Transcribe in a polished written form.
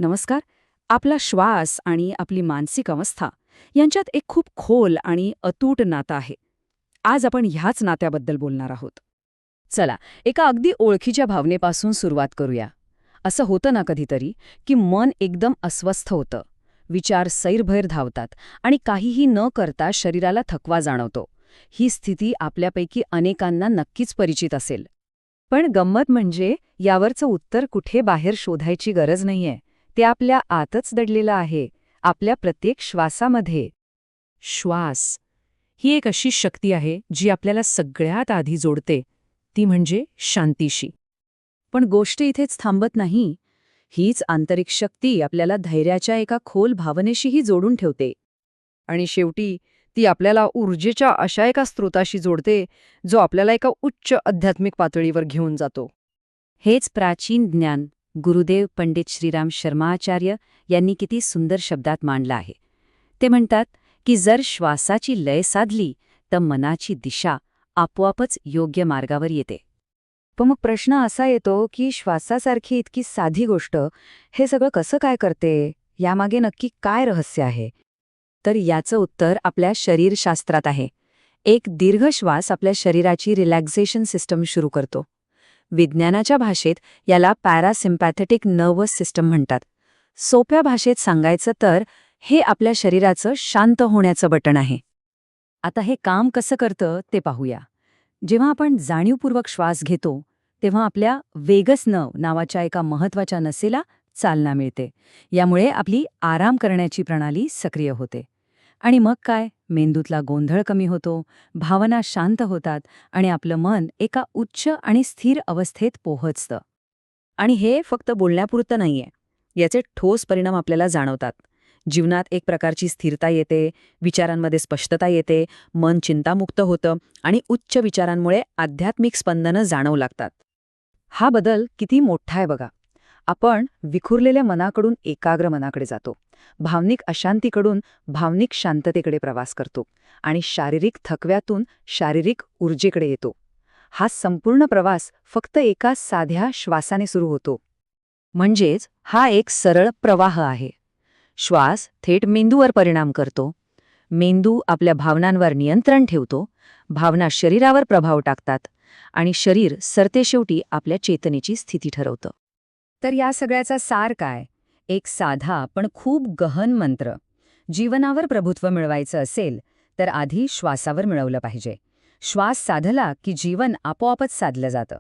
नमस्कार. आपला श्वास आणि आपली मानसिक अवस्था यांच्यात एक खूप खोल आणि अतूट नातं आहे. आज आपण ह्याच नात्याबद्दल बोलणार आहोत. चला, एका अगदी ओळखीच्या भावनेपासून सुरुवात करूया. असं होतं ना कधीतरी की मन एकदम अस्वस्थ होतं, विचार सैरभैर धावतात आणि काहीही न करता शरीराला थकवा जाणवतो. ही स्थिती आपल्यापैकी अनेकांना नक्कीच परिचित असेल. पण गंमत म्हणजे यावरचं उत्तर कुठे बाहेर शोधायची गरज नाहीये. ते आपल्या आतच दडलेलं आहे, आपल्या प्रत्येक श्वासामध्ये. श्वास ही एक अशी शक्ती आहे जी आपल्याला सगळ्यात आधी जोडते, ती म्हणजे शांतीशी. पण गोष्ट इथेच थांबत नाही. हीच आंतरिक शक्ती आपल्याला धैर्याच्या एका खोल भावनेशीही जोडून ठेवते. आणि शेवटी ती आपल्याला ऊर्जेच्या अशा एका स्रोताशी जोडते जो आपल्याला एका उच्च आध्यात्मिक पातळीवर घेऊन जातो. हेच प्राचीन ज्ञान गुरुदेव पंडित श्रीराम शर्माचार्य यांनी किती सुंदर शब्दात मांडलं आहे. ते म्हणतात की जर श्वासाची लय साधली तर मनाची दिशा आपोआपच योग्य मार्गावर येते. पण मग प्रश्न असा येतो की श्वासासारखी इतकी साधी गोष्ट हे सगळं कसं काय करते, यामागे नक्की काय रहस्य आहे? तर याचं उत्तर आपल्या शरीरशास्त्रात आहे. एक दीर्घ श्वास आपल्या शरीराची रिलॅक्सेशन सिस्टम सुरू करतो. विज्ञानाच्या भाषेत याला पॅरासिम्पॅथेटिक नर्वस सिस्टम म्हणतात. सोप्या भाषेत सांगायचं तर हे आपल्या शरीराचं शांत होण्याचं बटण आहे. आता हे काम कसं करतं ते पाहूया. जेव्हा आपण जाणीवपूर्वक श्वास घेतो तेव्हा आपल्या वेगस नावाच्या एका महत्त्वाच्या नसेला चालना मिळते. यामुळे आपली आराम करण्याची प्रणाली सक्रिय होते. आणि मग काय, मेंदूतला गोंधळ कमी होतो, भावना शांत होतात आणि आपलं मन एका उच्च आणि स्थिर अवस्थेत पोहोचतं. आणि हे फक्त बोलण्यापुरतं नाहीये. याचे ठोस परिणाम आपल्याला जाणवतात. जीवनात एक प्रकारची स्थिरता येते, विचारांमध्ये स्पष्टता येते, मन चिंतामुक्त होतं आणि उच्च विचारांमुळे आध्यात्मिक स्पंदनं जाणवू लागतात. हा बदल किती मोठा आहे बघा. आपण विखुरलेल्या मनाकडून एकाग्र मनाकडे जातो, भावनिक अशांतीकडून भावनिक शांततेकडे प्रवास करतो आणि शारीरिक थकव्यातून शारीरिक ऊर्जेकडे येतो. हा संपूर्ण प्रवास फक्त एका साध्या श्वासाने सुरू होतो. म्हणजेच हा एक सरळ प्रवाह आहे. श्वास थेट मेंदूवर परिणाम करतो, मेंदू आपल्या भावनांवर नियंत्रण ठेवतो, भावना शरीरावर प्रभाव टाकतात आणि शरीर सरतेशेवटी आपल्या चेतनेची स्थिती ठरवतं. तर या सगळ्याचा सार काय? एक साधा पण खूप गहन मंत्र. जीवनावर प्रभुत्व मिळवायचं असेल तर आधी श्वासावर मिळवलं पाहिजे. श्वास साधला की जीवन आपोआपच साधलं जातं.